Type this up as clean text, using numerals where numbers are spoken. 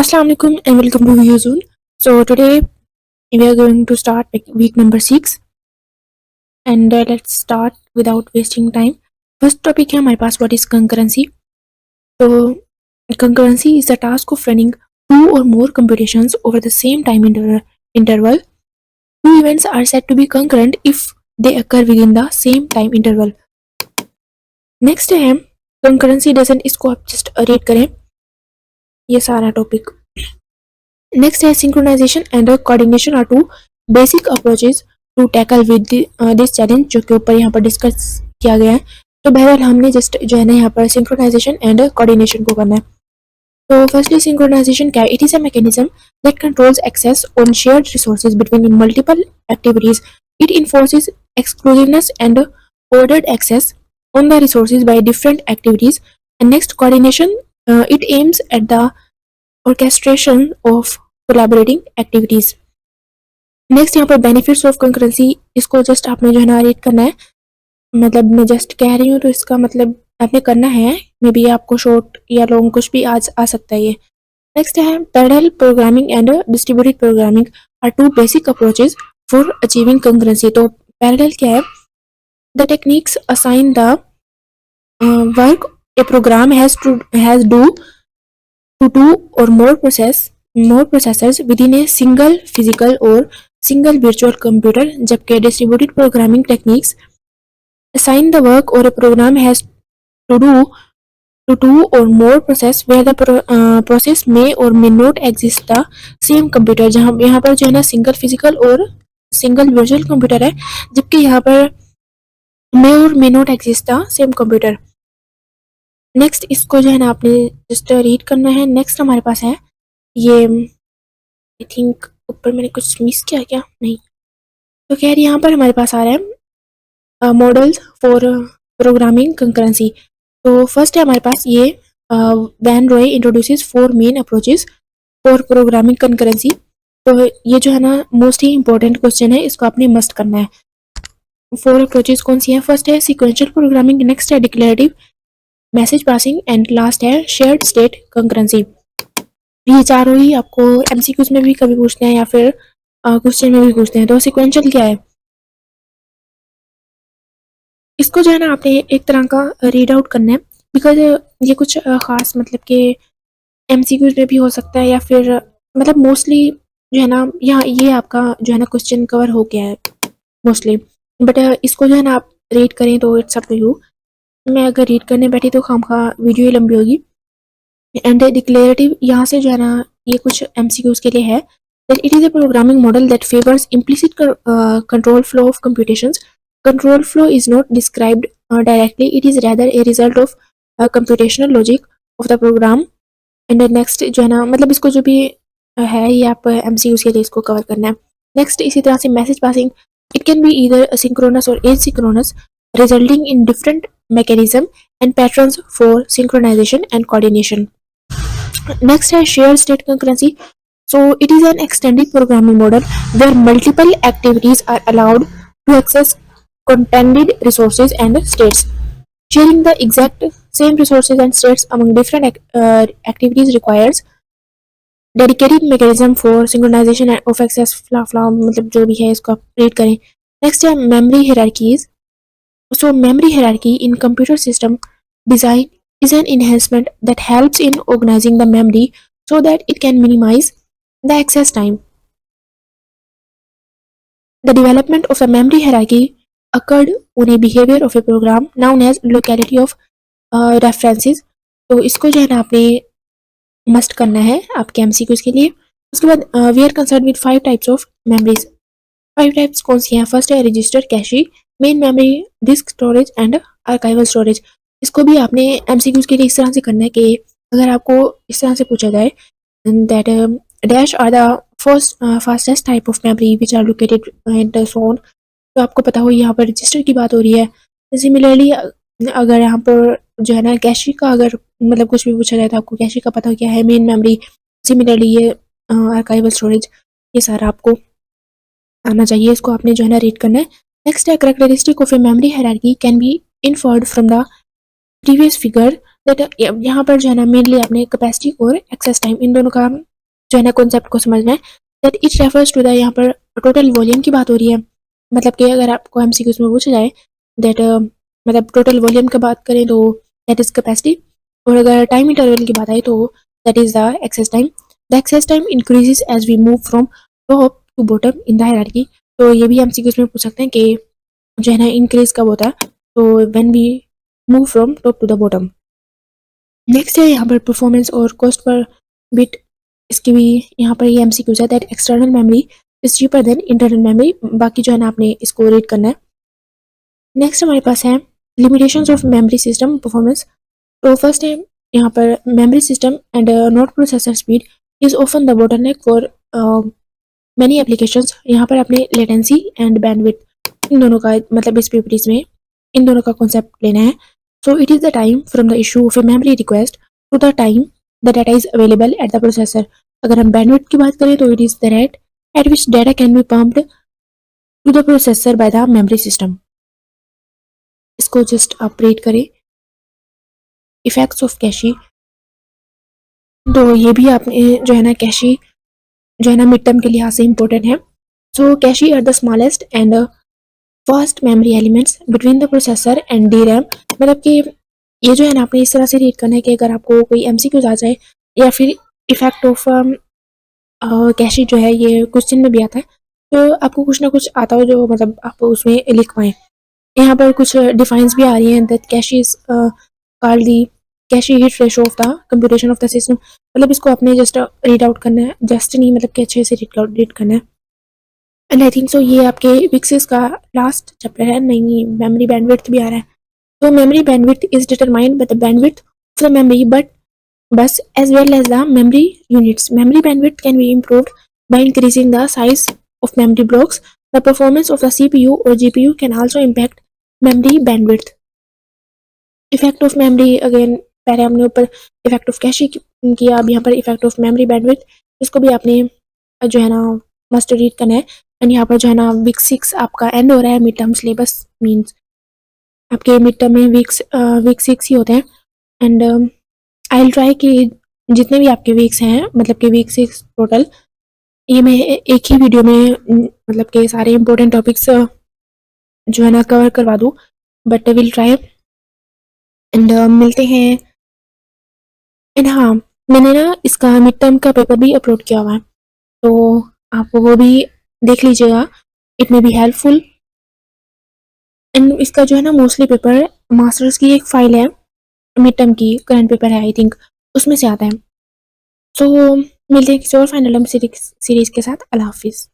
Assalamu alaikum and welcome to Video. So today we are going to start week number 6 and let's start without wasting time. First topic है हमारे पास what is concurrency. So concurrency is the task of running two or more computations over the same time interval. Two events are said to be concurrent if they occur within the same time interval. Next है concurrency doesn't, इसको आप just read करें ये सारा topic. Next है synchronization and coordination are two basic approaches to tackle with this challenge, जो कि ऊपर यहाँ पर डिस्कस किया गया है. तो बहरहाल हमने जस्ट जो है ना यहाँ पर synchronization and coordination को करना है. तो फर्स्टली synchronization क्या है? It is a mechanism that controls access on shared resources between multiple activities. It enforces exclusiveness and ordered access on the resources by different activities. And next, coordination, it aims at the orchestration of collaborating activities. Next यहाँ पर benefits of concurrency, इसको just आपने जो है ना read करना है. मतलब मैं जस्ट कह रही हूँ तो इसका मतलब आपने करना है. मे बी आपको शॉर्ट या लॉन्ग कुछ भी आज आ सकता है ये. नेक्स्ट है parallel programming and distributed programming are two basic approaches for achieving concurrency. तो पैरेलल क्या है? The techniques assign the work a program has do to two or more processors within a single physical or single virtual computer, जबकि distributed programming techniques assign the work or a program has to do to two or more process where the process may or may not exist the same computer. जहाँ यहाँ पर जो है ना single physical और single virtual computer है, जबकि यहाँ पर may or may not exist the same computer. Next इसको जो है ना आपने जस्ट रीड करना है. नेक्स्ट हमारे पास है ये, आई थिंक ऊपर मैंने कुछ मिस किया क्या? नहीं. तो खैर यहाँ पर हमारे पास आ रहा है मॉडल्स फॉर प्रोग्रामिंग कंकरेंसी. तो फर्स्ट है हमारे पास ये Van Roy introduces 4 main approaches for programming concurrency. तो ये जो है ना मोस्ट ही इंपॉर्टेंट क्वेश्चन है, इसको आपने मस्ट करना है. 4 अप्रोचेस कौन सी हैं? फर्स्ट है सिक्वेंशियल प्रोग्रामिंग, नेक्स्ट है declarative, message passing and last है शेयर्ड स्टेट कंकरेंसी. ये चारों ही आपको एमसीक्यूज में भी कभी पूछते हैं या फिर क्वेश्चन में भी पूछते हैं. तो सिक्वेंशियल क्या है? इसको जो है ना आपने एक तरह का रीड आउट करना है, बिकॉज ये कुछ खास मतलब कि एमसीक्यूज में भी हो सकता है या फिर मतलब मोस्टली जो है ना यहाँ ये आपका जो है ना क्वेश्चन कवर हो गया है मोस्टली. बट इसको जो है ना आप रीड करें तो इट्स अप टू यू. मैं अगर रीड करने बैठी तो खामखा वीडियो ही लंबी होगी. एंड डिक्लेरेटिव यहाँ से जो है ना ये कुछ एमसीक्यूज के लिए है. That it is a programming model that favours implicit control flow of computations. Control flow is not described directly, it is rather a result of computational logic of the program. And next जो है ना मतलब इसको जो भी है ये आप एमसीक्यूज के लिए इसको कवर करना है. नेक्स्ट इसी तरह से message passing, it can be either synchronous और asynchronous, resulting in different mechanism and patterns for synchronization and coordination. Next है shared state concurrency. So it is an extended programming model where multiple activities are allowed to access contended resources and states. Sharing the exact same resources and states among different activities requires dedicated mechanism for synchronization of access. मतलब जो भी है इसको आप read करें. Next है memory hierarchies. So memory hierarchy in computer system design is an enhancement that helps in organizing the memory so that it can minimize the access time. The development of the memory hierarchy occurred on a behavior of a program known as locality of references. तो इसको जो है ना आपने must करना है आपके MCQs के लिए. उसके बाद we are concerned with 5 types of memories. 5 types कौन सी हैं? फर्स्ट है register, cache, main memory, disk storage and archival storage. इसको भी आपने एमसीक्यूज के लिए इस तरह से करना है कि अगर आपको इस तरह से पूछा जाए that dash are the fastest type of memory which are located in the phone, तो आपको पता हो यहाँ पर रजिस्टर की बात हो रही है. सिमिलरली अगर यहाँ पर जो है ना कैशी का अगर मतलब कुछ भी पूछा जाए तो आपको कैशी का पता हो क्या है, मेन मेमोरी. सिमिलरली ये आर्काइवल स्टोरेज, ये सारा आपको आना चाहिए. इसको आपने जो है ना रीड करना है. नेक्स्ट है characteristic of a memory hierarchy can be inferred from the previous figure. That यहाँ पर जो है ना मेनली आपने कैपेसिटी और एक्सेस टाइम इन दोनों का जो है ना कॉन्सेप्ट को समझना है। That it refers to the, यहाँ पर टोटल वॉल्यूम की बात हो रही है। मतलब कि अगर आपको एमसीक्यूज में पूछा जाए दैट मतलब टोटल वॉल्यूम की बात करें तो दैट इज कैपेसिटी, और अगर टाइम इंटरवल की बात आए तो that is the access time. The access time increases as we move from top to bottom in the hierarchy. तो ये भी एमसीक्यूज में पूछ सकते हैं कि जो है ना इंक्रीज कब होता है, तो when we move from top to the bottom. Next है यहाँ पर परफॉर्मेंस और कॉस्ट पर बिट, इसकी भी यहाँ पर ये एमसीक्यूज है that external memory is cheaper than internal memory. बाकी जो है ना आपने इसको रीड करना है। नेक्स्ट हमारे पास है limitations of memory system performance. तो फर्स्ट है यहाँ पर memory system and not processor speed is often the bottleneck for many applications. यहाँ पर आपने लेटेंसी एंड बैंडविड्थ इन दोनों का मतलब इस पीपीटीज में इन दोनों का कॉन्सेप्ट लेना है। So it is the time from the issue of a memory request to the time the data is available at the processor. अगर हम बैंडविड्थ की बात करें तो it is the rate at which data can be pumped to the processor by the memory system. इसको just आप read करें। Effects of cache, तो ये भी आपने जो है ना कैशी जो है ना मिड टर्म के लिहाज से इम्पोर्टेंट है। So cache are the smallest and first memory elements between the processor and the RAM. मतलब कि ये जो है ना आपने इस तरह से रीड करना है कि अगर आपको कोई एमसीक्यूज आ जाए या फिर इफेक्ट ऑफ कैशी जो है ये क्वेश्चन में भी आता है, तो आपको कुछ ना कुछ आता हो जो मतलब आप उसमें लिख पाएँ। यहाँ पर कुछ डिफाइंस भी आ रही हैं that cache is called the cache hit ratio of the computation of the system. मतलब इसको आपने जस्ट रीड आउट करना है, जस्ट नहीं मतलब कि अच्छे से रीड करना है। एंड आई थिंक सो ये आपके विक्सिस का लास्ट चैप्टर है। नहीं, मेमोरी बैंडविड्थ भी आ रहा है। तो memory bandwidth is determined by the bandwidth of the memory, but as well as the memory units. Memory bandwidth can be improved by increasing the size of memory blocks. The performance of the CPU or GPU can also impact memory bandwidth. Effect of memory again, पहले हमने ऊपर effect of कैशी किया, अब यहाँ पर effect of memory bandwidth, इसको भी आपने जो है ना मस्ट रीड करना है। एंड यहाँ पर जो है ना वीक 6 आपका एंड हो रहा है। मिड टर्म सिलेबस मीन्स आपके मिड टर्म में वीक 6 ही होते हैं। एंड आई विल ट्राई कि जितने भी आपके वीक्स हैं मतलब कि वीक 6 टोटल, ये मैं एक ही वीडियो में मतलब कि सारे इंपॉर्टेंट टॉपिक्स जो है ना कवर करवा दूँ, बट विल ट्राई। एंड मिलते हैं। एंड हाँ, मैंने ना इसका मिड टर्म का पेपर भी अपलोड किया हुआ है, तो आप वो भी देख लीजिएगा, it may be helpful. And इसका जो है ना मोस्टली पेपर मास्टर्स की एक फाइल है, मिड टर्म की करंट पेपर है आई थिंक, उसमें से आता है। सो मिलते हैं किसी और फाइनल सीरीज के साथ। अल्लाह हाफिज़।